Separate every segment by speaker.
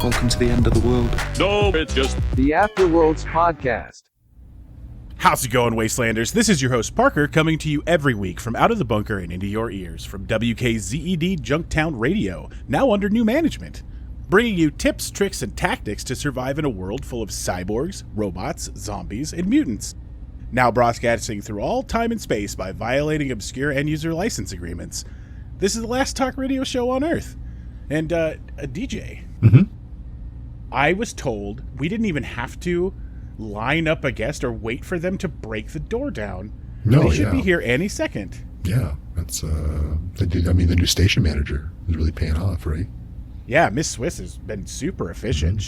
Speaker 1: Welcome to the end of the world.
Speaker 2: No, it's just
Speaker 3: the Afterworlds podcast.
Speaker 4: How's it going, Wastelanders? This is your host, Parker, coming to you every week from out of the bunker and into your ears from WKZED Junktown Radio, now under new management, bringing you tips, tricks, and tactics to survive in a world full of cyborgs, robots, zombies, and mutants. Now broadcasting through all time and space by violating obscure end-user license agreements. This is the last talk radio show on Earth. And, a DJ.
Speaker 1: Mm-hmm.
Speaker 4: I was told we didn't even have to line up a guest or wait for them to break the door down.
Speaker 1: No,
Speaker 4: they should be here any second.
Speaker 1: Yeah, that's the new station manager is really paying off, right?
Speaker 4: Yeah, Miss Swiss has been super efficient.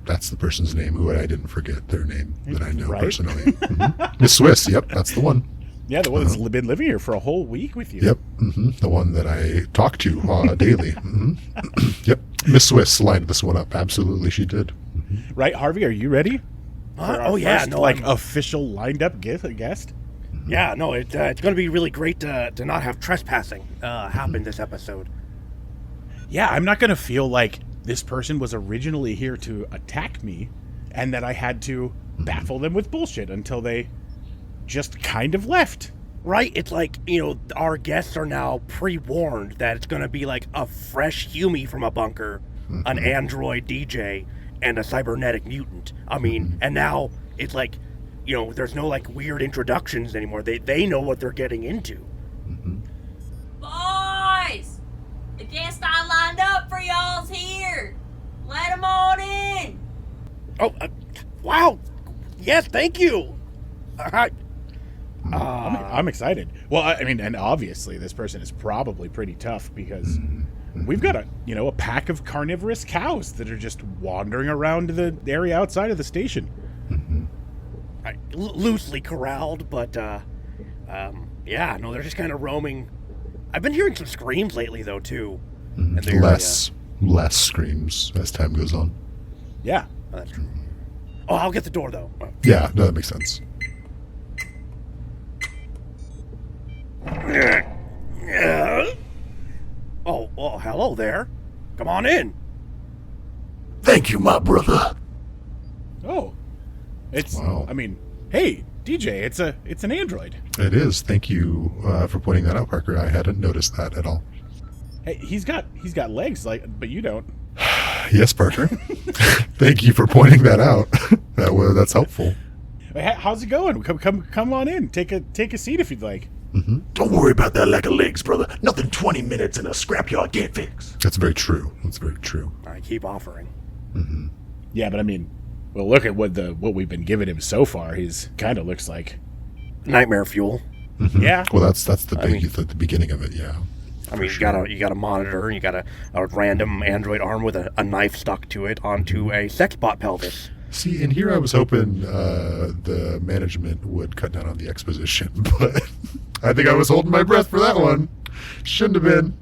Speaker 1: That's the person's name who I didn't forget their name that I know
Speaker 4: right?
Speaker 1: personally. Mm-hmm. Miss Swiss, yep, that's the one.
Speaker 4: Yeah, the one that's been living here for a whole week with you.
Speaker 1: Yep, mm-hmm. The one that I talk to daily. Mm-hmm. Yep, Miss Swiss lined this one up. Absolutely, she did. Mm-hmm.
Speaker 4: Right, Harvey, are you ready? Official lined up guest?
Speaker 5: Yeah, no, it's going to be really great to not have trespassing happen this episode.
Speaker 4: Yeah, I'm not going to feel like this person was originally here to attack me and that I had to baffle them with bullshit until they just kind of left.
Speaker 5: Right? It's like, our guests are now pre-warned that it's going to be like a fresh Hume from a bunker, an android DJ, and a cybernetic mutant. I mean, and now it's like, there's no like weird introductions anymore. They know what they're getting into.
Speaker 1: Mm-hmm.
Speaker 6: Boys! The guest I lined up for y'all's here! Let them on in!
Speaker 5: Oh, wow! Yes, thank you!
Speaker 4: I'm excited. Well, I mean, and obviously this person is probably pretty tough because we've got a pack of carnivorous cows that are just wandering around the area outside of the station.
Speaker 5: Loosely corralled, but yeah, no, they're just kind of roaming. I've been hearing some screams lately, though, too.
Speaker 1: Less screams as time goes on.
Speaker 4: Yeah,
Speaker 5: that's true. Oh, I'll get the door, though.
Speaker 1: Yeah, no, that makes sense.
Speaker 5: Oh, well, hello there. Come on in.
Speaker 7: Thank you, my brother.
Speaker 4: Oh, it's.
Speaker 1: Wow.
Speaker 4: I mean, hey, DJ, it's an android.
Speaker 1: It is. Thank you for pointing that out, Parker. I hadn't noticed that at all.
Speaker 4: Hey, he's got legs, but you don't.
Speaker 1: Yes, Parker. Thank you for pointing that out. That's helpful.
Speaker 4: How's it going? Come on in. Take a seat if you'd like.
Speaker 1: Mm-hmm.
Speaker 7: Don't worry about that lack of legs, brother. Nothing 20 minutes in a scrapyard can't fix.
Speaker 1: That's very true. That's very true.
Speaker 5: I keep offering.
Speaker 1: Mm-hmm.
Speaker 4: Yeah, but I mean, well, look at what we've been giving him so far. He's kind of looks like
Speaker 5: nightmare fuel.
Speaker 1: Mm-hmm.
Speaker 4: Yeah.
Speaker 1: Well, that's the beginning of it. Yeah.
Speaker 5: I mean, you got a monitor, and you got a random android arm with a knife stuck to it onto a sex bot pelvis.
Speaker 1: See, and here I was hoping the management would cut down on the exposition, but I think I was holding my breath for that one. Shouldn't have been.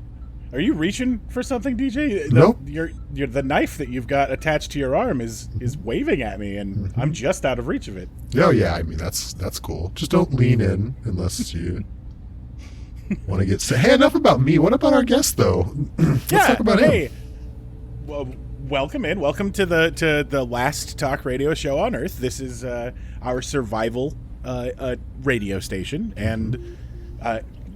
Speaker 4: Are you reaching for something, DJ?
Speaker 1: Nope.
Speaker 4: The knife that you've got attached to your arm is waving at me, and I'm just out of reach of it.
Speaker 1: Oh yeah, I mean that's cool. Just don't lean in unless you want to get. Hey, enough about me. What about our guest though? Let's talk about him.
Speaker 4: Well, welcome in. Welcome to the last talk radio show on Earth. This is our survival radio station. And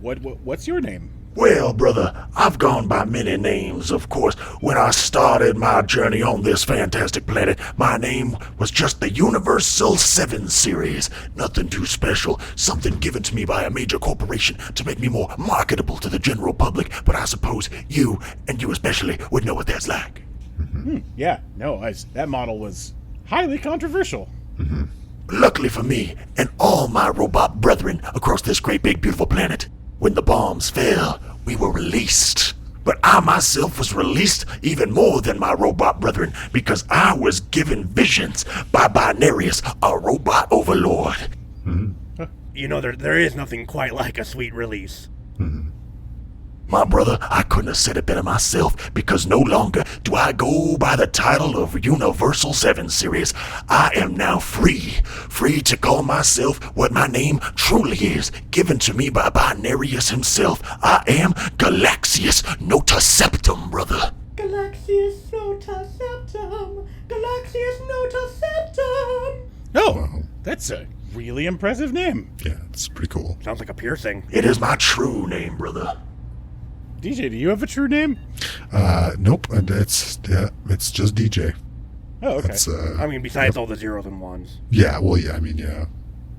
Speaker 4: what's your name?
Speaker 7: Well, brother, I've gone by many names, of course. When I started my journey on this fantastic planet, my name was just the Universal 7 Series. Nothing too special, something given to me by a major corporation to make me more marketable to the general public, but I suppose you, and you especially, would know what that's like.
Speaker 4: Yeah, no, that model was highly controversial.
Speaker 1: Mm-hmm.
Speaker 7: Luckily for me, and all my robot brethren across this great big beautiful planet, when the bombs fell, we were released. But I myself was released even more than my robot brethren because I was given visions by Binarius, a robot overlord.
Speaker 1: Mm-hmm.
Speaker 5: There is nothing quite like a sweet release.
Speaker 1: Mm-hmm.
Speaker 7: My brother, I couldn't have said it better myself, because no longer do I go by the title of Universal 7 Series. I am now free to call myself what my name truly is, given to me by Binarius himself. I am Galaxius Notaseptum, brother.
Speaker 5: Galaxius Notaseptum! Galaxius Notaseptum!
Speaker 4: Oh,
Speaker 1: Wow.
Speaker 4: that's a really impressive name.
Speaker 1: Yeah, it's pretty cool.
Speaker 5: Sounds like a piercing.
Speaker 7: It is my true name, brother.
Speaker 4: DJ, do you have a true name?
Speaker 1: Nope. It's just DJ.
Speaker 4: Oh, okay.
Speaker 1: That's
Speaker 5: I mean, besides all the zeros and ones.
Speaker 1: yeah. Well, yeah. I mean, yeah.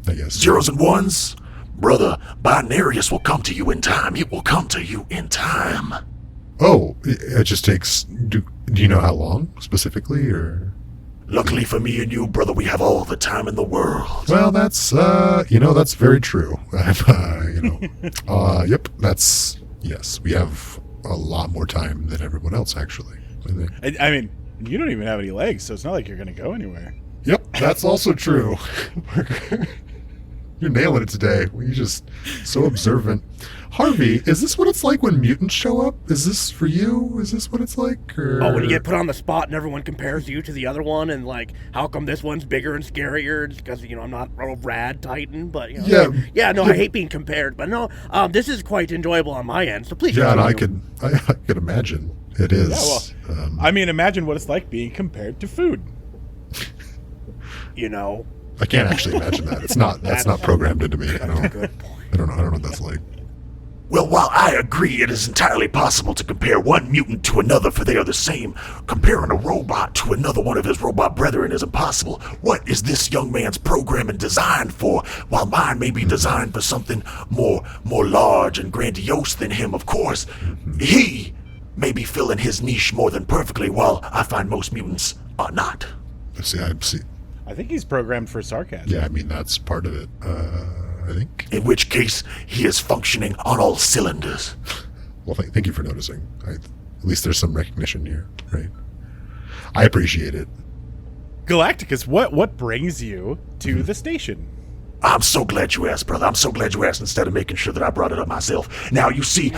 Speaker 1: I guess
Speaker 7: Zeros and ones? Brother, Binarius will come to you in time. It will come to you in time.
Speaker 1: Oh, it just takes. Do you know how long specifically, or?
Speaker 7: Luckily for me and you, brother, we have all the time in the world.
Speaker 1: Well, that's that's very true. Yep. That's yes. We have a lot more time than everyone else, actually. I think.
Speaker 4: I mean, you don't even have any legs, so it's not like you're going to go anywhere.
Speaker 1: Yep, that's also true. You're nailing it today. You're just so observant. Harvey, is this what it's like when mutants show up? Is this for you? Is this what it's like? Or...
Speaker 5: Oh, when you get put on the spot and everyone compares you to the other one, and like, how come this one's bigger and scarier? It's because I'm not a rad Titan, but I hate being compared. But no, this is quite enjoyable on my end. So please.
Speaker 1: Yeah, and
Speaker 5: continue.
Speaker 1: I could imagine it is.
Speaker 4: Yeah, well, I mean, imagine what it's like being compared to food.
Speaker 1: I can't actually imagine that. It's not. That's not programmed into me. I don't.
Speaker 5: Good point.
Speaker 1: I don't know what that's like.
Speaker 7: Well, while I agree it is entirely possible to compare one mutant to another, for they are the same, comparing a robot to another one of his robot brethren is impossible. What is this young man's programming designed for? While mine may be designed for something more large and grandiose than him, of course, he may be filling his niche more than perfectly, while I find most mutants are not.
Speaker 1: See.
Speaker 4: I think he's programmed for sarcasm.
Speaker 1: Yeah, I mean that's part of it. I think.
Speaker 7: In which case, he is functioning on all cylinders.
Speaker 1: Well, thank you for noticing. At least there's some recognition here, right? I appreciate it.
Speaker 4: Galacticus, what brings you to the station?
Speaker 7: I'm so glad you asked, brother. I'm so glad you asked instead of making sure that I brought it up myself. Now, you see,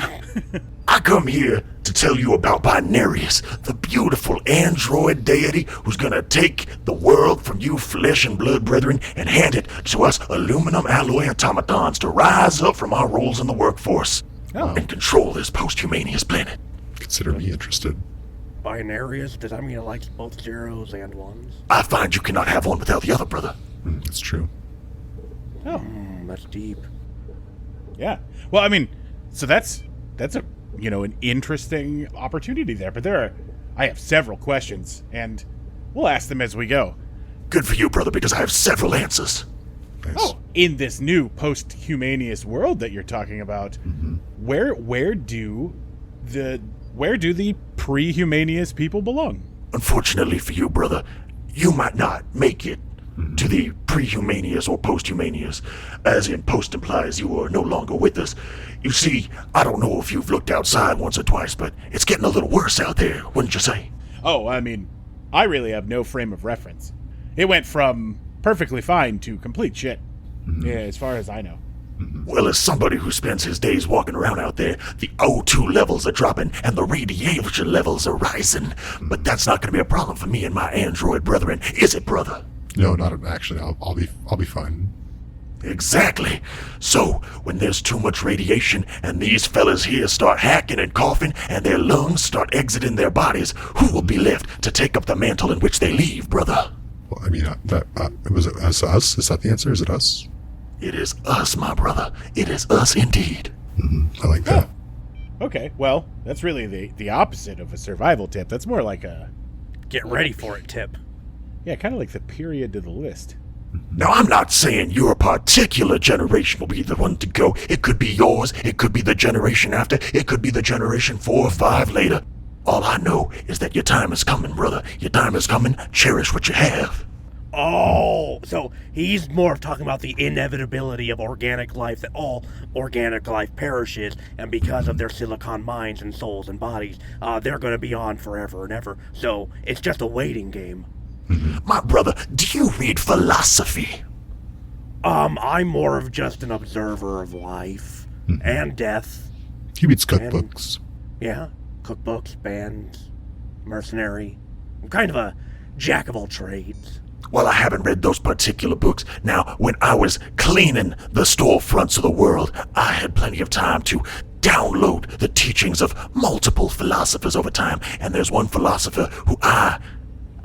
Speaker 7: I come here to tell you about Binarius, the beautiful android deity who's gonna take the world from you flesh and blood brethren and hand it to us aluminum alloy automatons to rise up from our roles in the workforce and control this post-humanious planet.
Speaker 1: Consider me interested.
Speaker 5: Binarius? Does that mean it likes both zeros and ones?
Speaker 7: I find you cannot have one without the other, brother.
Speaker 1: That's true.
Speaker 4: Oh,
Speaker 5: That's deep.
Speaker 4: yeah. Well, I mean, so that's a an interesting opportunity there. But I have several questions, and we'll ask them as we go.
Speaker 7: Good for you, brother, because I have several answers.
Speaker 1: Nice.
Speaker 4: Oh, in this new post-humanious world that you're talking about, where do the pre-humanious people belong?
Speaker 7: Unfortunately for you, brother, you might not make it to the pre-humanious or post-humanious, as in post implies you are no longer with us. You see, I don't know if you've looked outside once or twice, but it's getting a little worse out there, wouldn't you say?
Speaker 4: Oh, I mean, I really have no frame of reference. It went from perfectly fine to complete shit. Yeah, as far as I know.
Speaker 7: Well, as somebody who spends his days walking around out there, the O2 levels are dropping and the radiation levels are rising. But that's not going to be a problem for me and my android brethren, is it, brother?
Speaker 1: No, not actually. I'll be fine.
Speaker 7: Exactly. So, when there's too much radiation and these fellas here start hacking and coughing and their lungs start exiting their bodies, who will be left to take up the mantle in which they leave, brother?
Speaker 1: Well, I mean, was it us? Is that the answer? Is it us?
Speaker 7: It is us, my brother. It is us indeed.
Speaker 1: I like that.
Speaker 4: Okay, well, that's really the opposite of a survival tip. That's more like a...
Speaker 5: Get ready for it tip.
Speaker 4: Yeah, kind of like the period to the list.
Speaker 7: Now, I'm not saying your particular generation will be the one to go. It could be yours. It could be the generation after. It could be the generation 4 or 5 later. All I know is that your time is coming, brother. Your time is coming. Cherish what you have.
Speaker 5: Oh, so he's more talking about the inevitability of organic life, that all organic life perishes, and because of their silicon minds and souls and bodies, they're going to be on forever and ever. So it's just a waiting game.
Speaker 7: My brother, do you read philosophy?
Speaker 5: I'm more of just an observer of life and death.
Speaker 1: He reads cookbooks.
Speaker 5: Yeah, cookbooks, bands, mercenary. I'm kind of a jack of all trades.
Speaker 7: Well, I haven't read those particular books. Now, when I was cleaning the storefronts of the world, I had plenty of time to download the teachings of multiple philosophers over time, and there's one philosopher who I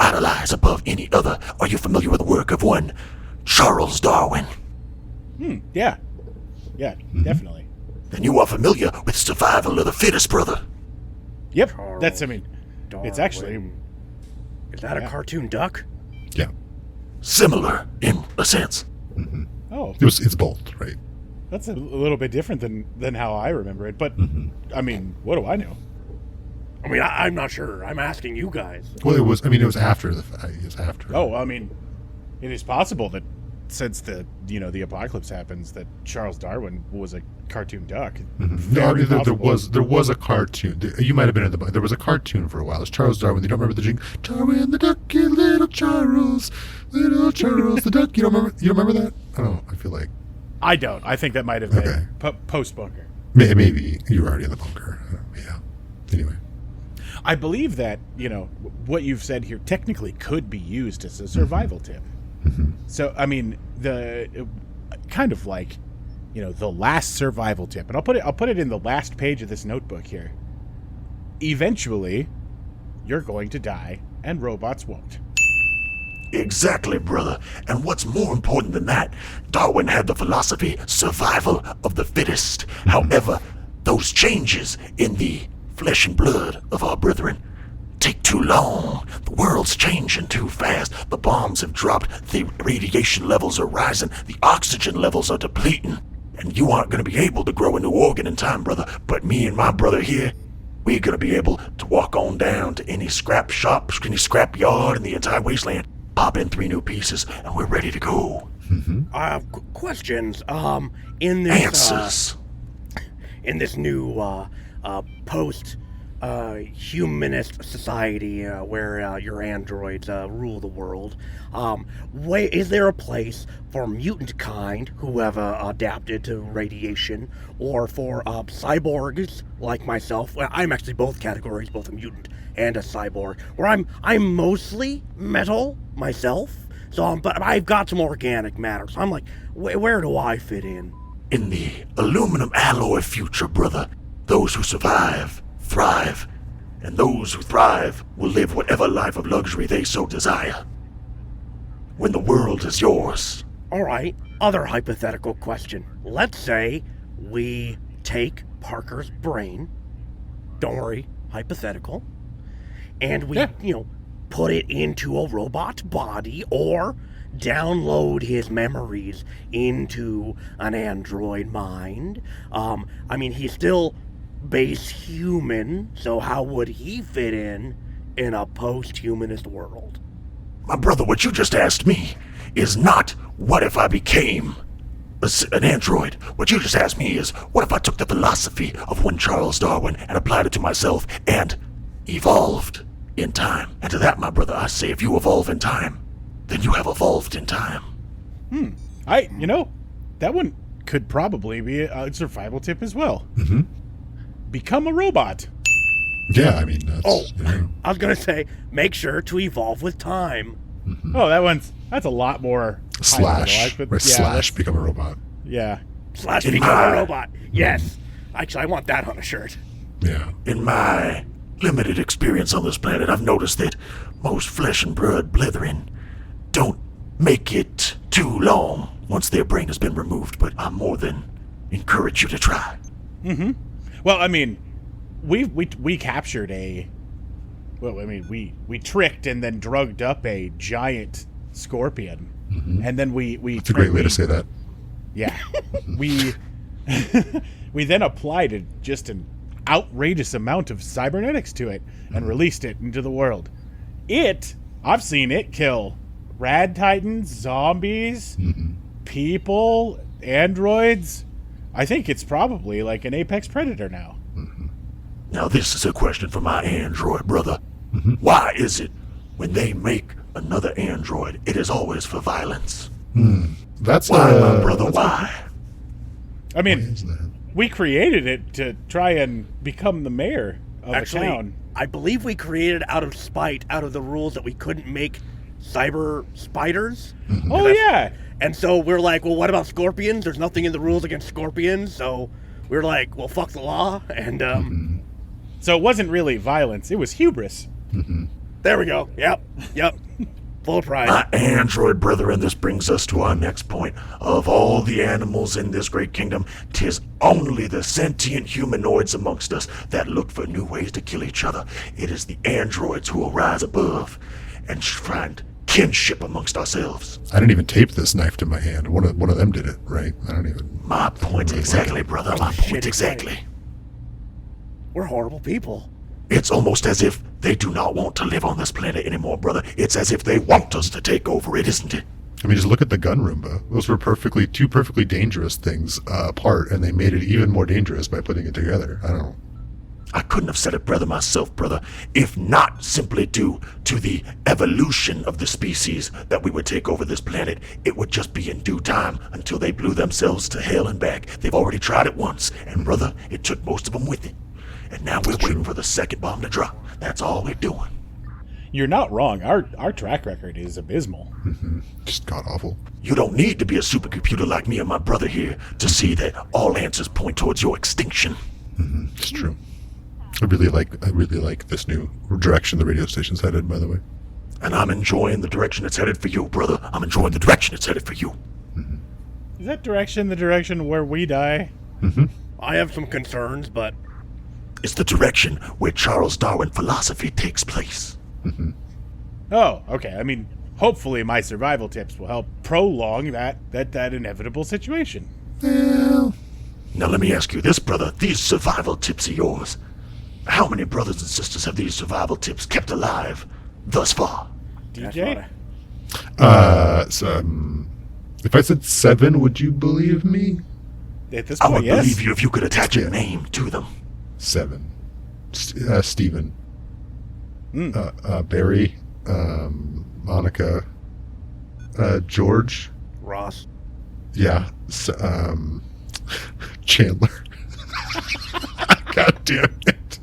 Speaker 7: idolize above any other. Are you familiar with the work of one Charles Darwin?
Speaker 4: Yeah. Yeah, definitely.
Speaker 7: Then you are familiar with survival of the fittest, brother.
Speaker 4: Yep.
Speaker 5: Charles
Speaker 4: It's actually...
Speaker 5: Darwin. Is that a cartoon duck?
Speaker 1: Yeah.
Speaker 7: Similar in a sense.
Speaker 4: Oh,
Speaker 1: It's both, right?
Speaker 4: that's a little bit different than how I remember it. But, I mean, what do I know?
Speaker 5: I mean, I'm not sure. I'm asking you guys.
Speaker 1: Well, it was after the fact. It was after.
Speaker 4: Oh, I mean, it is possible that since the apocalypse happens, that Charles Darwin was a cartoon duck.
Speaker 1: No, I mean, there was a cartoon. You might have been in the book. There was a cartoon for a while. It's Charles Darwin. You don't remember the jingle? Darwin the duck and little Charles the duck. You don't remember? You don't remember that? Oh, I feel like
Speaker 4: I don't. I think that might have been post-bunker.
Speaker 1: maybe you were already in the bunker. Yeah. Anyway.
Speaker 4: I believe that, what you've said here technically could be used as a survival tip. So, I mean, the kind of like, the last survival tip, and I'll put it in the last page of this notebook here. Eventually, you're going to die, and robots won't.
Speaker 7: Exactly, brother. And what's more important than that, Darwin had the philosophy, survival of the fittest. However, those changes in the flesh and blood of our brethren take too long. The world's changing too fast. The bombs have dropped. The radiation levels are rising. The oxygen levels are depleting. And you aren't going to be able to grow a new organ in time, brother. But me and my brother here, we're going to be able to walk on down to any scrap shop, any scrap yard in the entire wasteland, pop in 3 new pieces, and we're ready to go.
Speaker 5: I have questions. In this
Speaker 7: Answers.
Speaker 5: In this new post humanist society where your androids rule the world, is there a place for mutant kind who have adapted to radiation, or for cyborgs like myself? Well, I'm actually both categories, both a mutant and a cyborg, where I'm mostly metal myself. So, but I've got some organic matter. So I'm like, where do I fit in?
Speaker 7: In the aluminum alloy future, brother, those who survive thrive, and those who thrive will live whatever life of luxury they so desire. When the world is yours.
Speaker 5: All right, other hypothetical question. Let's say we take Parker's brain, don't worry, hypothetical, and we, put it into a robot body, or download his memories into an android mind. I mean, he's still base human, so how would he fit in a post-humanist world?
Speaker 7: My brother, what you just asked me is not what if I became an android. What you just asked me is what if I took the philosophy of one Charles Darwin and applied it to myself and evolved in time. And to that, my brother, I say if you evolve in time, then you have evolved in time.
Speaker 4: That one could probably be a survival tip as well. Become a robot.
Speaker 1: Yeah, I mean, that's...
Speaker 5: I was going to say, make sure to evolve with time.
Speaker 4: Oh, that's a lot more...
Speaker 1: Slash.
Speaker 4: But
Speaker 1: slash become a robot.
Speaker 4: Yeah.
Speaker 5: Slash become a robot. Yes. Actually, I want that on a shirt.
Speaker 1: Yeah.
Speaker 7: In my limited experience on this planet, I've noticed that most flesh and blood brethren don't make it too long once their brain has been removed, but I more than encourage you to try.
Speaker 4: Well, I mean, we captured we tricked and then drugged up a giant scorpion, and then we
Speaker 1: That's a great way to say that.
Speaker 4: Yeah. we then applied just an outrageous amount of cybernetics to it and released it into the world. I've seen it kill rad titans, zombies, people, androids. I think it's probably like an apex predator now.
Speaker 7: Now this is a question for my android brother. Why is it when they make another android, it is always for violence?
Speaker 1: That's
Speaker 7: why, my brother, why?
Speaker 4: I mean, We created it to try and become the mayor of
Speaker 5: Actually,
Speaker 4: the town.
Speaker 5: I believe we created out of spite, out of the rules that we couldn't make cyber spiders.
Speaker 4: Oh, yeah.
Speaker 5: And so we're like, well, what about scorpions? There's nothing in the rules against scorpions. So we're like, well, fuck the law. And
Speaker 4: So it wasn't really violence. It was hubris.
Speaker 5: there we go. Yep. Full of pride.
Speaker 7: My android brethren, this brings us to our next point. Of all the animals in this great kingdom, 'tis only the sentient humanoids amongst us that look for new ways to kill each other. It is the androids who will rise above and find kinship amongst ourselves.
Speaker 1: I didn't even tape this knife to my hand. One of them did it, right? I don't even.
Speaker 7: My point exactly, brother. My
Speaker 5: shit,
Speaker 7: point
Speaker 5: it's
Speaker 7: exactly.
Speaker 5: We're horrible people.
Speaker 7: It's almost as if they do not want to live on this planet anymore, brother. It's as if they want us to take over it, isn't it?
Speaker 1: I mean, just look at the gun Roomba. Those were two perfectly dangerous things apart, and they made it even more dangerous by putting it together. I don't know.
Speaker 7: I couldn't have said it better myself, brother, if not simply due to the evolution of the species that we would take over this planet. It would just be in due time until they blew themselves to hell and back. They've already tried it once, and brother, it took most of them with it. And now we're waiting for the second bomb to drop. That's all we're doing.
Speaker 4: You're not wrong. Our track record is abysmal.
Speaker 1: Just god awful.
Speaker 7: You don't need to be a supercomputer like me and my brother here to see that all answers point towards your extinction.
Speaker 1: It's true. I really like this new direction the radio station's headed, by the way.
Speaker 7: And I'm enjoying the direction it's headed for you, brother. I'm enjoying the direction it's headed for you.
Speaker 4: Is that direction the direction where we die?
Speaker 5: I have some concerns, but
Speaker 7: It's the direction where Charles Darwin philosophy takes place.
Speaker 4: Oh, okay. I mean, hopefully my survival tips will help prolong that inevitable situation.
Speaker 1: Well,
Speaker 7: Now let me ask you this, brother. These survival tips are yours. How many brothers and sisters have these survival tips kept alive thus far?
Speaker 5: that's
Speaker 4: DJ?
Speaker 1: if I said 7, would you believe me?
Speaker 4: At this
Speaker 7: I
Speaker 4: point,
Speaker 7: would
Speaker 4: yes.
Speaker 7: believe you if you could attach a name to them.
Speaker 1: 7. Stephen. Barry. Monica. George.
Speaker 5: Ross.
Speaker 1: Yeah. Chandler. God damn it.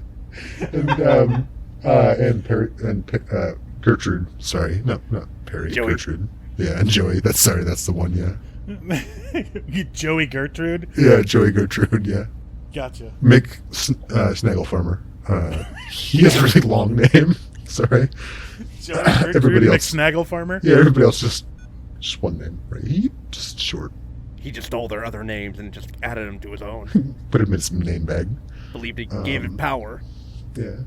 Speaker 1: And Perry and Gertrude. Sorry, no, not Perry.
Speaker 5: Joey.
Speaker 1: Gertrude. Yeah, and Joey. That's the one. Yeah.
Speaker 4: Joey Gertrude?
Speaker 1: Yeah, Joey Gertrude. Yeah.
Speaker 4: Gotcha.
Speaker 1: Mick Snaggle Farmer. He has a really long name. Sorry.
Speaker 4: Joey Gertrude,
Speaker 1: Everybody else.
Speaker 4: McSnaggle Farmer?
Speaker 1: Yeah, everybody else just one name, right? He just short.
Speaker 5: He just stole their other names and just added them to his own.
Speaker 1: Put him in some name bag.
Speaker 5: Believed he gave it power.
Speaker 1: Yeah.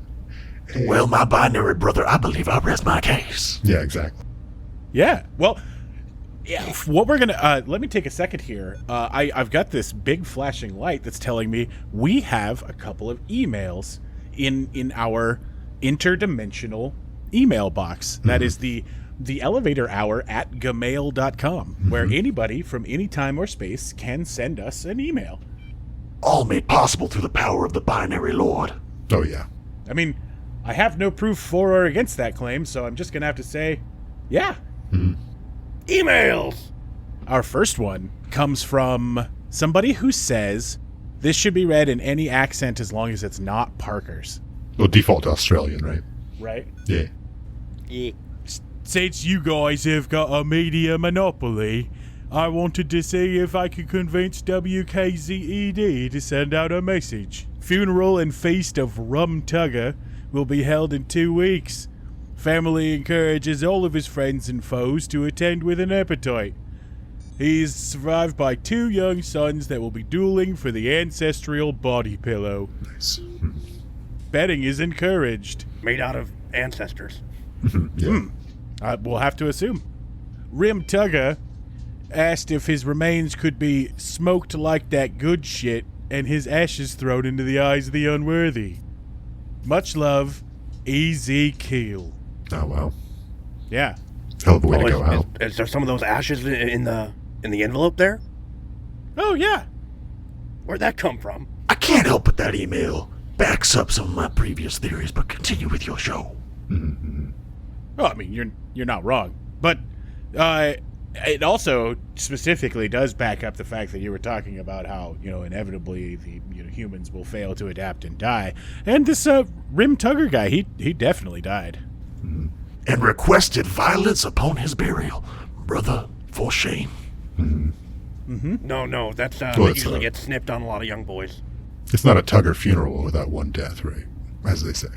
Speaker 1: Hey.
Speaker 7: Well, my binary brother, I believe I rest my case.
Speaker 1: Yeah, exactly.
Speaker 4: Yeah. Well, yeah, what we're gonna let me take a second here. I've got this big flashing light that's telling me we have a couple of emails in our interdimensional email box. That is the elevator hour at gmail.com, where anybody from any time or space can send us an email.
Speaker 7: All made possible through the power of the binary lord.
Speaker 1: Oh yeah.
Speaker 4: I mean, I have no proof for or against that claim, so I'm just gonna have to say, yeah.
Speaker 5: Emails!
Speaker 4: Our first one comes from somebody who says this should be read in any accent as long as it's not Parker's.
Speaker 1: Well, default Australian, right?
Speaker 4: Right?
Speaker 1: Yeah.
Speaker 5: Yeah.
Speaker 4: Since you guys have got a media monopoly, I wanted to see if I could convince WKZED to send out a message. Funeral and feast of Rum Tugger will be held in 2 weeks. Family encourages all of his friends and foes to attend with an appetite. He is survived by 2 young sons that will be dueling for the ancestral body pillow.
Speaker 1: Nice.
Speaker 4: Betting is encouraged.
Speaker 5: Made out of ancestors.
Speaker 1: Yeah.
Speaker 4: We'll have to assume. Rim Tugger asked if his remains could be smoked like that good shit and his ashes thrown into the eyes of the unworthy. Much love, Ezekiel.
Speaker 1: Oh wow.
Speaker 4: Yeah.
Speaker 1: Hell of a way to go out.
Speaker 5: Is there some of those ashes in the envelope there?
Speaker 4: Oh, yeah.
Speaker 5: Where'd that come from?
Speaker 7: I can't help but that email backs up some of my previous theories, but continue with your show.
Speaker 4: Oh, I mean, you're not wrong. But it also specifically does back up the fact that you were talking about how, inevitably the humans will fail to adapt and die. And this Rim Tugger guy, he definitely died.
Speaker 7: And requested violence upon his burial. Brother, for shame.
Speaker 5: No, that's that
Speaker 1: Well, it's
Speaker 5: usually
Speaker 1: a-
Speaker 5: gets snipped on a lot of young boys.
Speaker 1: It's not a Tugger funeral without one death, right? As they say.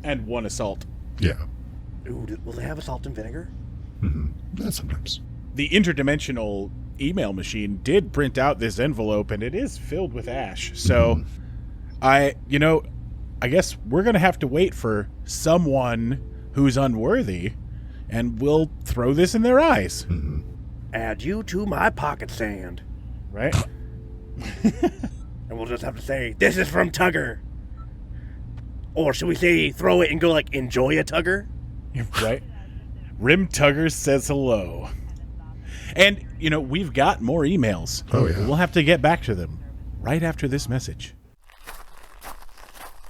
Speaker 4: And one assault.
Speaker 1: Yeah.
Speaker 5: Ooh, will they have a salt and vinegar?
Speaker 1: Yeah, sometimes.
Speaker 4: The interdimensional email machine did print out this envelope, and it is filled with ash. So, I guess we're going to have to wait for someone who's unworthy, and we'll throw this in their eyes.
Speaker 5: Add you to my pocket sand.
Speaker 4: Right?
Speaker 5: And we'll just have to say, this is from Tugger. Or should we say, throw it and go like, enjoy a Tugger?
Speaker 4: Right? Rim Tugger says hello. And, we've got more emails.
Speaker 1: Oh, yeah.
Speaker 4: We'll have to get back to them right after this message.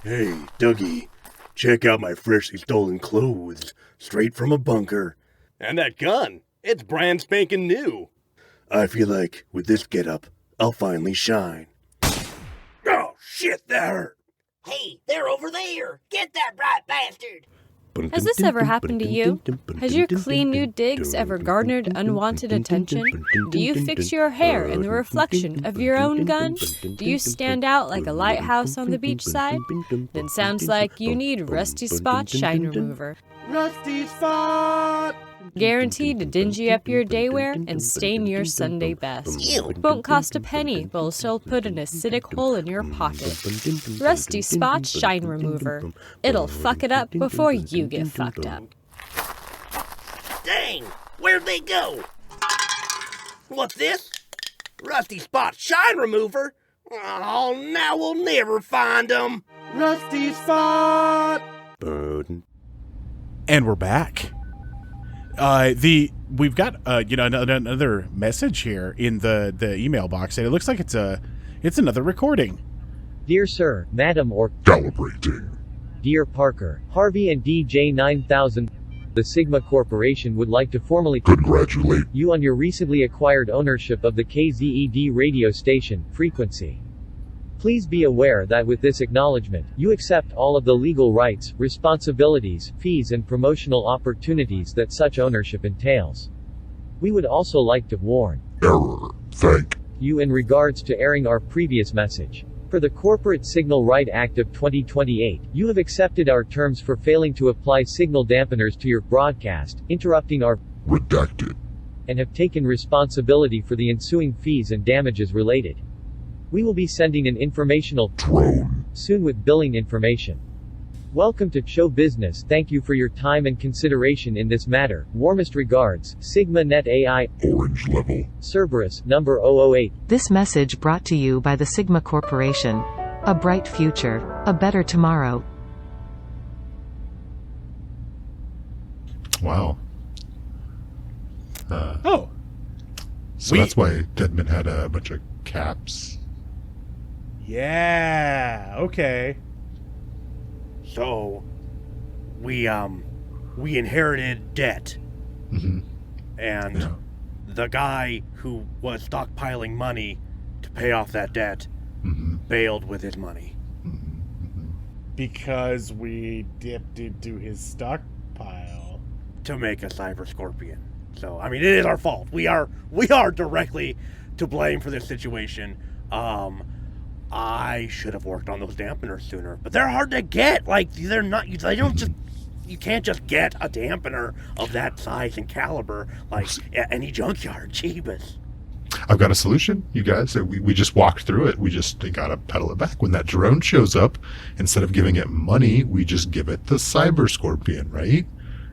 Speaker 5: Hey, Dougie, check out my freshly stolen clothes, straight from a bunker. And that gun, it's brand spanking new. I feel like with this getup, I'll finally shine. Oh, shit, that hurt.
Speaker 2: Hey, they're over there! Get that bright bastard!
Speaker 8: Has this ever happened to you? Has your clean new digs ever garnered unwanted attention? Do you fix your hair in the reflection of your own gun? Do you stand out like a lighthouse on the beachside? Then sounds like you need Rusty Spot Shine Remover.
Speaker 5: Rusty Spot!
Speaker 8: Guaranteed to dingy up your daywear and stain your Sunday best. Won't cost a penny, but will still put an acidic hole in your pocket. Rusty Spot Shine Remover. It'll fuck it up before you get fucked up.
Speaker 2: Dang! Where'd they go? What's this? Rusty Spot Shine Remover? Oh, now we'll never find them!
Speaker 5: Rusty Spot!
Speaker 4: And we're back. We've got another message here in the email box, and it looks like it's another recording.
Speaker 9: Dear Sir, Madam or
Speaker 7: Calibrating.
Speaker 9: Dear Parker, Harvey and DJ 9000, the Sigma Corporation would like to formally
Speaker 7: Congratulate.
Speaker 9: you on your recently acquired ownership of the KZED radio station, Frequency. Please be aware that with this acknowledgement, you accept all of the legal rights, responsibilities, fees and promotional opportunities that such ownership entails. We would also like to warn
Speaker 7: Error. Thank.
Speaker 9: you in regards to airing our previous message. For the Corporate Signal Right Act of 2028, you have accepted our terms for failing to apply signal dampeners to your broadcast, interrupting our
Speaker 7: Redacted.
Speaker 9: and have taken responsibility for the ensuing fees and damages related. We will be sending an informational
Speaker 7: Drone.
Speaker 9: soon with billing information. Welcome to Show Business. Thank you for your time and consideration in this matter. Warmest regards, Sigma Net AI,
Speaker 7: Orange level.
Speaker 9: Cerberus, number 008.
Speaker 10: This message brought to you by the Sigma Corporation. A bright future, a better tomorrow.
Speaker 1: Wow.
Speaker 4: Oh,
Speaker 1: So
Speaker 4: We-
Speaker 1: that's why Deadman had a bunch of caps.
Speaker 4: yeah. Okay.
Speaker 5: So, we inherited debt.
Speaker 1: Mm-hmm.
Speaker 5: And
Speaker 1: Yeah.
Speaker 5: the guy who was stockpiling money to pay off that debt
Speaker 1: Mm-hmm.
Speaker 5: bailed with his money.
Speaker 4: Because we dipped into his stockpile.
Speaker 5: To make a cyber scorpion. So, I mean, it is our fault. We are directly to blame for this situation. I should have worked on those dampeners sooner, but they're hard to get. Like, they're not, they don't just, you can't just get a dampener of that size and caliber, like, at any junkyard. Jeebus.
Speaker 1: I've got a solution, you guys. We just walked through it. We just gotta pedal it back. When that drone shows up, instead of giving it money, we just give it the cyber scorpion, right?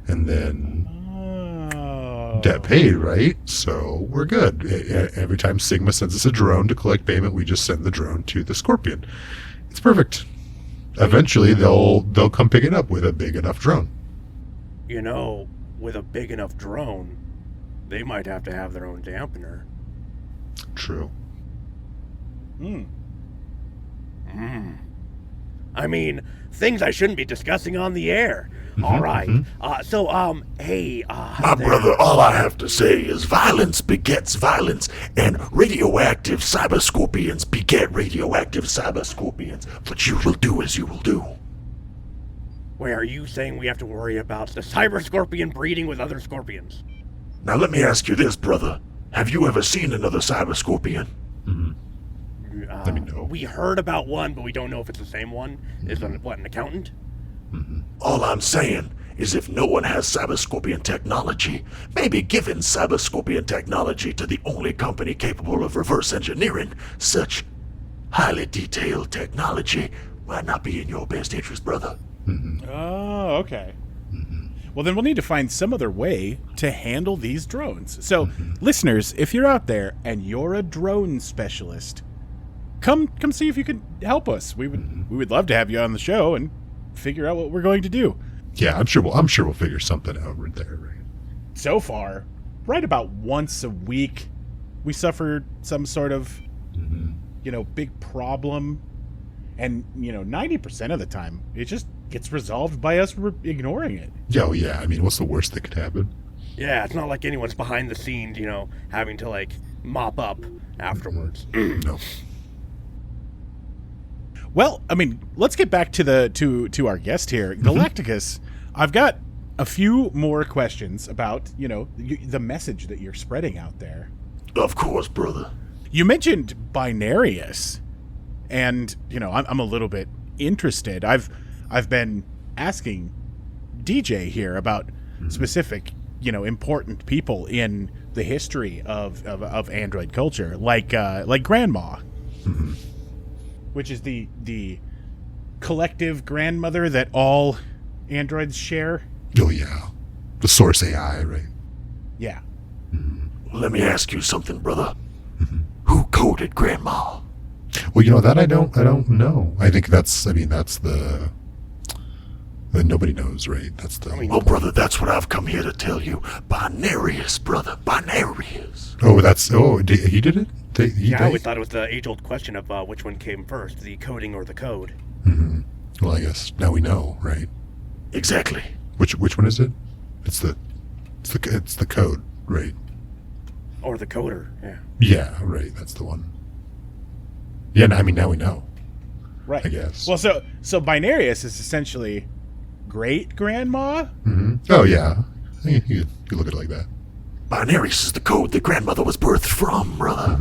Speaker 1: And then
Speaker 4: Oh.
Speaker 1: debt paid, right? So we're good. Every time Sigma sends us a drone to collect payment, we just send the drone to the scorpion. It's perfect. Eventually, they'll come pick it up with a big enough drone.
Speaker 5: You know, with a big enough drone, they might have to have their own dampener.
Speaker 1: True.
Speaker 5: I mean, things I shouldn't be discussing on the air.
Speaker 2: All right. Hey,
Speaker 7: My brother, all I have to say is violence begets violence, and radioactive cyber scorpions beget radioactive cyber scorpions. What you will do is you will do.
Speaker 2: wait, are you saying we have to worry about the cyber scorpion breeding with other scorpions?
Speaker 7: Now let me ask you this, brother. Have you ever seen another cyber scorpion?
Speaker 1: Let me know.
Speaker 2: We heard about one, but we don't know if it's the same one. Is an accountant?
Speaker 7: All I'm saying is if no one has cyber scorpion technology, maybe giving cyber scorpion technology to the only company capable of reverse engineering such highly detailed technology might not be in your best interest, brother.
Speaker 4: Oh, okay. Well, then we'll need to find some other way to handle these drones. So, listeners, if you're out there and you're a drone specialist, come see if you can help us. We would love to have you on the show and figure out what we're going to do.
Speaker 1: Yeah, I'm sure we'll figure something out right there. Right?
Speaker 4: So far, right about once a week, we suffer some sort of, big problem. And, 90% of the time, it just gets resolved by us ignoring it.
Speaker 1: Oh, yeah. I mean, what's the worst that could happen?
Speaker 2: Yeah, it's not like anyone's behind the scenes, having to, mop up afterwards.
Speaker 1: No.
Speaker 4: Well, I mean, let's get back to our guest here, Galacticus. I've got a few more questions about, the message that you're spreading out there.
Speaker 7: Of course, brother.
Speaker 4: You mentioned Binarius, and, I'm a little bit interested. I've been asking DJ here about specific, important people in the history of android culture, like Grandma, which is the collective grandmother that all androids share.
Speaker 1: Oh, yeah. The source AI, right?
Speaker 4: Yeah.
Speaker 7: Let me ask you something, brother. Who coded Grandma?
Speaker 1: Well, that I don't know. I think that's the nobody knows, right? That's the.
Speaker 7: Well, brother, that's what I've come here to tell you. Binarius, brother, Binarius.
Speaker 1: He did it?
Speaker 2: I always thought it was the age-old question of which one came first, the coding or the code.
Speaker 1: Well, I guess now we know, right?
Speaker 7: Exactly.
Speaker 1: Which one is it? It's the code, right?
Speaker 2: Or the coder, yeah.
Speaker 1: Yeah, right. That's the one. Yeah, now we know.
Speaker 4: Right.
Speaker 1: I guess.
Speaker 4: Well, so Binarius is essentially great grandma.
Speaker 1: Oh yeah, you could look at it like that.
Speaker 7: Binarius is the code that grandmother was birthed from, brother.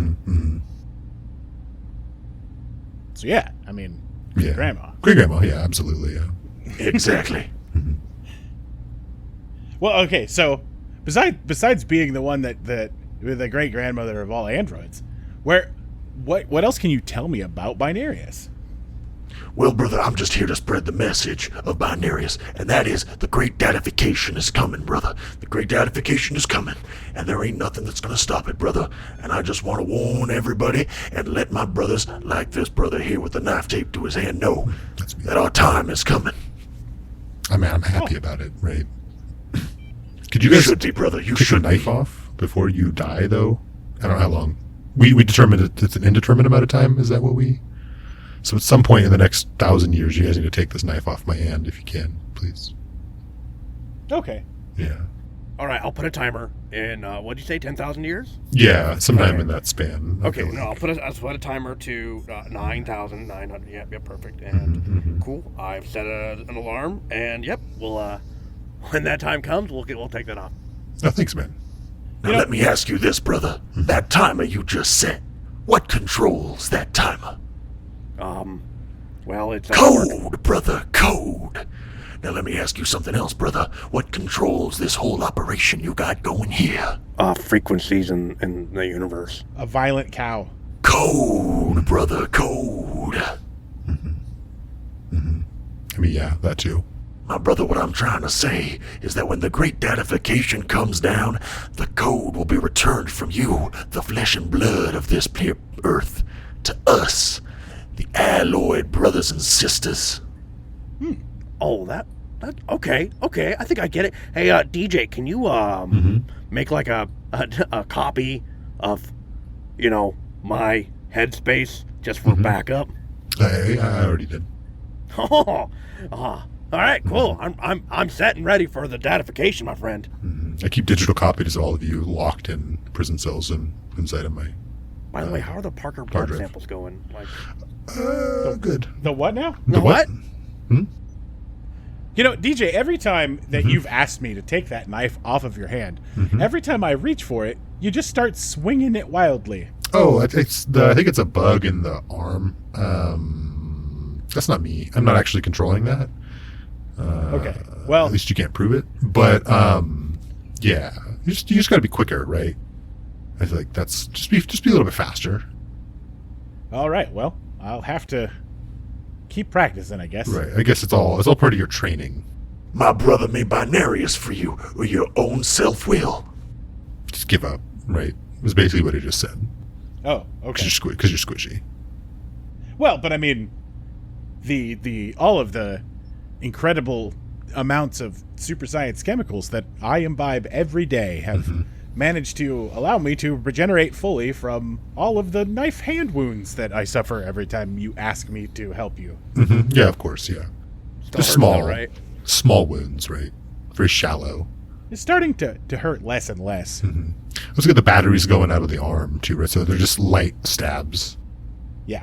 Speaker 4: So yeah, I mean, grandma.
Speaker 1: Great grandma, yeah, absolutely, yeah.
Speaker 7: Exactly.
Speaker 4: Well, okay, so besides being the one that the great grandmother of all androids, what else can you tell me about Binarius?
Speaker 7: Well, brother, I'm just here to spread the message of Binarius, and that is the great datification is coming, brother. The great datification is coming, and there ain't nothing that's gonna stop it, brother. And I just want to warn everybody and let my brothers, like this brother here with the knife taped to his hand, know that our time is coming.
Speaker 1: I mean, I'm happy about it, right? Could
Speaker 7: You should be, brother. You
Speaker 1: cut your
Speaker 7: should
Speaker 1: knife
Speaker 7: be.
Speaker 1: off before you die, though? I don't know how long. We determined it's an indeterminate amount of time. Is that what we? So at some point in the next 1,000 years, you guys need to take this knife off my hand if you can, please.
Speaker 4: Okay.
Speaker 1: Yeah.
Speaker 2: All right, I'll put a timer in, what'd you say, 10,000 years?
Speaker 1: Yeah, sometime in that span.
Speaker 2: Okay, I'll put a timer to 9,900. Yep, perfect. And cool. I've set an alarm, and yep, we'll when that time comes, we'll take that off.
Speaker 1: Oh, thanks, man.
Speaker 7: Now let me ask you this, brother. That timer you just set, what controls that timer?
Speaker 2: Well, it's
Speaker 7: Code, brother, code. Now let me ask you something else, brother. What controls this whole operation you got going here?
Speaker 2: frequencies in the universe.
Speaker 4: A violent cow.
Speaker 7: Code, brother, code.
Speaker 1: I mean, yeah, that too.
Speaker 7: My brother, what I'm trying to say is that when the great datification comes down, the code will be returned from you, the flesh and blood of this here earth, to us, the alloyed brothers and sisters.
Speaker 2: Oh, that okay. I think I get it. Hey, DJ, can you make like a copy of, my headspace just for backup?
Speaker 1: I already did.
Speaker 2: All right, cool. I'm set and ready for the datification, my friend.
Speaker 1: I keep digital copies of all of you locked in prison cells and inside of my.
Speaker 2: By the way, how are the Parker blood
Speaker 1: drive.
Speaker 2: samples going? Like,
Speaker 1: Good.
Speaker 4: The what now?
Speaker 2: the what?
Speaker 4: You know, DJ, every time that you've asked me to take that knife off of your hand, every time I reach for it, you just start swinging it wildly.
Speaker 1: Oh, I think it's a bug in the arm. That's not me. I'm not actually controlling that.
Speaker 4: Okay. Well,
Speaker 1: at least you can't prove it. But yeah, you just got to be quicker, right? I feel like that's just be a little bit faster.
Speaker 4: all right. Well, I'll have to keep practicing, I guess.
Speaker 1: Right. I guess it's all part of your training.
Speaker 7: My brother made binarius for you, or your own self-will.
Speaker 1: Just give up, right? Was basically what he just said.
Speaker 4: Oh, okay.
Speaker 1: Because you're squishy.
Speaker 4: Well, but I mean, the all of the incredible amounts of super science chemicals that I imbibe every day have managed to allow me to regenerate fully from all of the knife hand wounds that I suffer every time you ask me to help you.
Speaker 1: Yeah, of course, yeah. They're
Speaker 2: hurts
Speaker 1: small,
Speaker 2: though, right?
Speaker 1: Small wounds, right? Very shallow.
Speaker 4: It's starting to hurt less and less.
Speaker 1: Let's get the batteries going out of the arm too, right? So they're just light stabs.
Speaker 4: Yeah.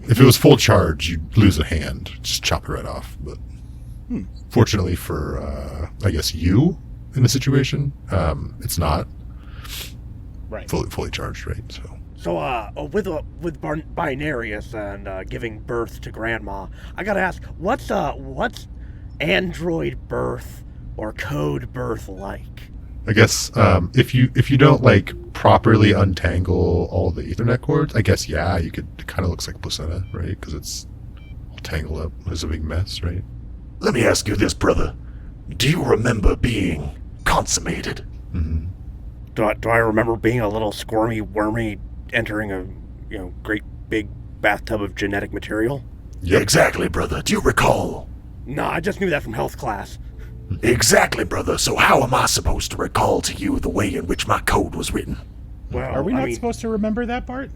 Speaker 1: If it was full charge, you'd lose a hand. Just chop it right off. But fortunately for, I guess, you in the situation, it's not
Speaker 4: Right.
Speaker 1: fully charged, right? So
Speaker 2: with Binarius and giving birth to Grandma, I gotta ask, what's android birth or code birth like?
Speaker 1: I guess if you don't like properly untangle all the Ethernet cords, I guess it kind of looks like placenta, right? Because it's all tangled up as a big mess, right?
Speaker 7: Let me ask you this, brother. Do you remember being consummated?
Speaker 2: Do I remember being a little squirmy, wormy, entering a great big bathtub of genetic material?
Speaker 7: Yeah, exactly, brother. Do you recall?
Speaker 2: No, I just knew that from health class.
Speaker 7: Exactly, brother. So how am I supposed to recall to you the way in which my code was written?
Speaker 2: Well,
Speaker 4: Are we not supposed to remember that part?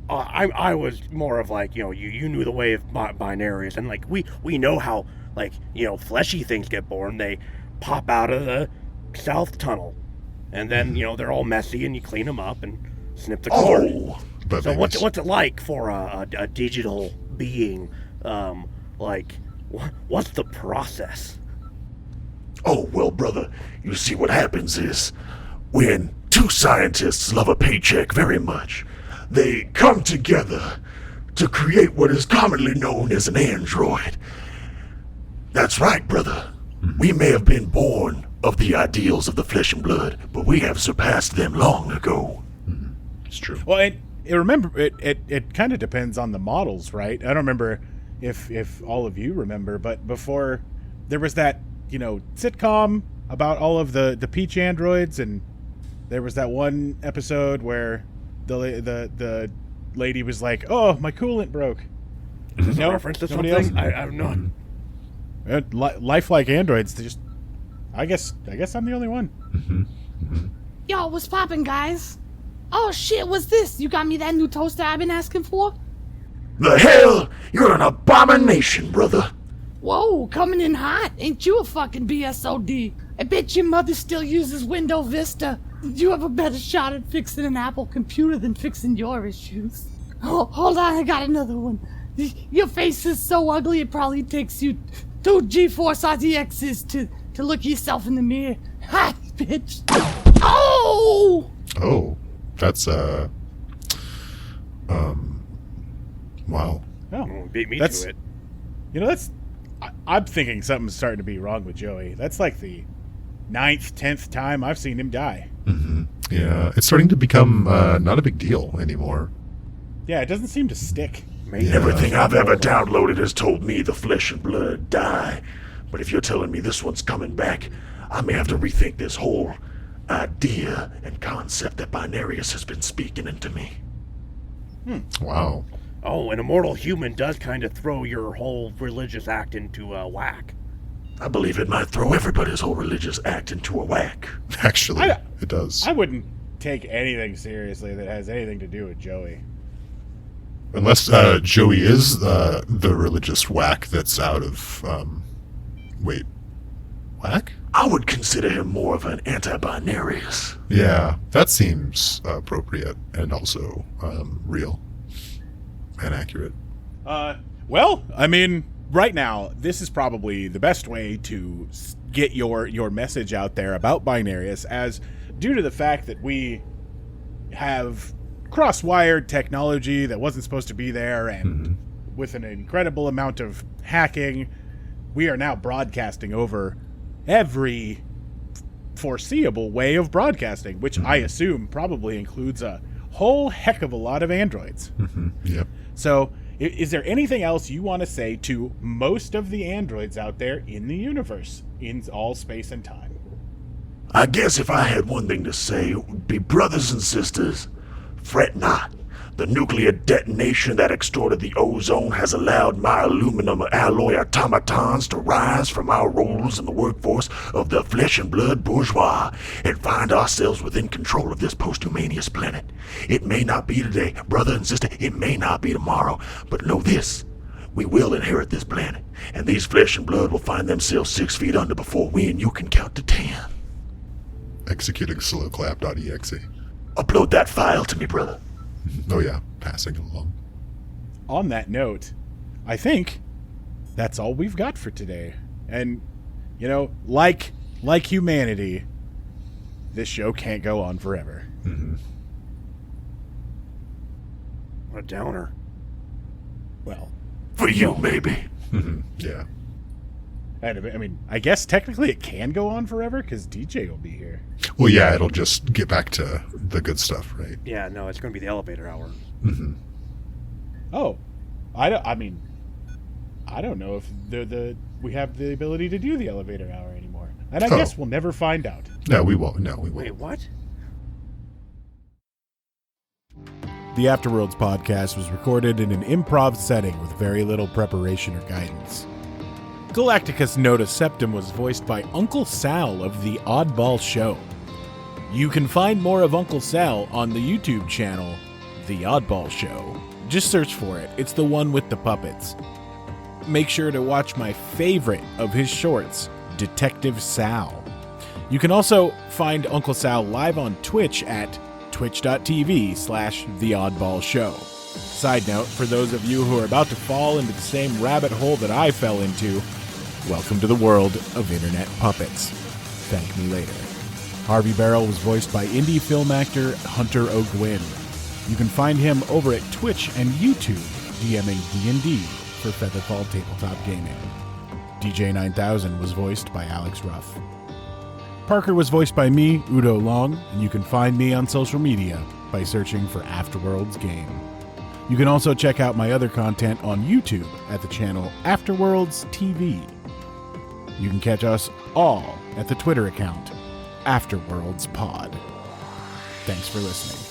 Speaker 2: I was more of like, you knew the way of Binarius, and like we know how, like, fleshy things get born. They pop out of the south tunnel, and then they're all messy, and you clean them up and snip the cord.
Speaker 7: Oh,
Speaker 1: But
Speaker 2: So
Speaker 1: maybe
Speaker 2: what's it like for a digital being? What's the process?
Speaker 7: oh, well, brother, you see what happens is when two scientists love a paycheck very much, they come together to create what is commonly known as an android. That's right, brother. We may have been born of the ideals of the flesh and blood, but we have surpassed them long ago.
Speaker 1: it's true.
Speaker 4: Well, it kind of depends on the models, right? I don't remember if all of you remember, but before there was that sitcom about all of the Peach androids, and there was that one episode where the lady was like, "Oh, my coolant broke."
Speaker 2: Is this
Speaker 4: No?
Speaker 2: a reference to
Speaker 4: Nobody
Speaker 2: something?
Speaker 4: else?
Speaker 2: I have not.
Speaker 4: Lifelike androids. They just, I guess I'm the only one.
Speaker 11: Yo, what's poppin', guys? Oh shit, what's this? You got me that new toaster I've been asking for?
Speaker 7: The hell? You're an abomination, brother.
Speaker 11: Whoa, coming in hot. Ain't you a fucking BSOD? I bet your mother still uses Windows Vista. You have a better shot at fixing an Apple computer than fixing your issues. Oh, hold on, I got another one. Your face is so ugly it probably takes you 2 GeForce RTXs to look yourself in the mirror. Hi, bitch. Oh!
Speaker 1: Oh, that's wow.
Speaker 4: Oh,
Speaker 2: Beat me
Speaker 4: That's-
Speaker 2: to it.
Speaker 4: that's. I'm thinking something's starting to be wrong with Joey. That's like the 9th, 10th time I've seen him die.
Speaker 1: Yeah, it's starting to become not a big deal anymore.
Speaker 4: Yeah, it doesn't seem to stick.
Speaker 7: Everything I've ever downloaded has told me the flesh and blood die. But if you're telling me this one's coming back, I may have to rethink this whole idea and concept that Binarius has been speaking into me.
Speaker 1: Wow.
Speaker 2: Oh, an immortal human does kind of throw your whole religious act into a whack.
Speaker 7: I believe it might throw everybody's whole religious act into a whack.
Speaker 1: Actually, it does.
Speaker 4: I wouldn't take anything seriously that has anything to do with Joey.
Speaker 1: Unless Joey is the religious whack that's out of... wait. Whack?
Speaker 7: I would consider him more of an anti-binarius.
Speaker 1: Yeah, that seems appropriate and also real and accurate.
Speaker 4: Well, I mean, right now, this is probably the best way to get your message out there about binarius, as due to the fact that we have cross-wired technology that wasn't supposed to be there, and with an incredible amount of hacking, we are now broadcasting over every foreseeable way of broadcasting, which I assume probably includes a whole heck of a lot of androids.
Speaker 1: Yep.
Speaker 4: So, is there anything else you want to say to most of the androids out there in the universe, in all space and time?
Speaker 7: I guess if I had one thing to say, it would be, brothers and sisters, fret not. The nuclear detonation that extorted the ozone has allowed my aluminum alloy automatons to rise from our roles in the workforce of the flesh and blood bourgeois and find ourselves within control of this post-humanious planet. It may not be today, brother and sister, it may not be tomorrow, but know this. We will inherit this planet, and these flesh and blood will find themselves 6 feet under before we and you can count to 10.
Speaker 1: Executing slowclap.exe.
Speaker 7: Upload that file to me, brother.
Speaker 1: Oh yeah, passing it along.
Speaker 4: On that note, I think that's all we've got for today. And, you know, like humanity, this show can't go on forever.
Speaker 2: What a downer.
Speaker 4: Well,
Speaker 7: for you, maybe.
Speaker 1: Yeah.
Speaker 4: I mean, I guess technically it can go on forever because DJ will be here.
Speaker 1: Well, yeah, it'll just get back to the good stuff, right?
Speaker 2: Yeah, no, it's going to be the elevator hour.
Speaker 4: Oh, I don't know if we have the ability to do the elevator hour anymore, and I guess we'll never find out.
Speaker 1: No, we won't. No, we won't.
Speaker 2: Wait, what?
Speaker 4: The Afterworlds podcast was recorded in an improv setting with very little preparation or guidance. Galacticus Nota Septum was voiced by Uncle Sal of The Oddball Show. You can find more of Uncle Sal on the YouTube channel, The Oddball Show. Just search for it. It's the one with the puppets. Make sure to watch my favorite of his shorts, Detective Sal. You can also find Uncle Sal live on Twitch at twitch.tv/The Oddball Show. Side note, for those of you who are about to fall into the same rabbit hole that I fell into, welcome to the world of internet puppets. Thank me later. Harvey Barrel was voiced by indie film actor Hunter O'Gwyn. You can find him over at Twitch and YouTube, DMing D&D for Featherfall Tabletop Gaming. DJ 9000 was voiced by Alex Ruff. Parker was voiced by me, Udo Long, and you can find me on social media by searching for Afterworlds Game. You can also check out my other content on YouTube at the channel Afterworlds TV. You can catch us all at the Twitter account, Afterworlds Pod. Thanks for listening.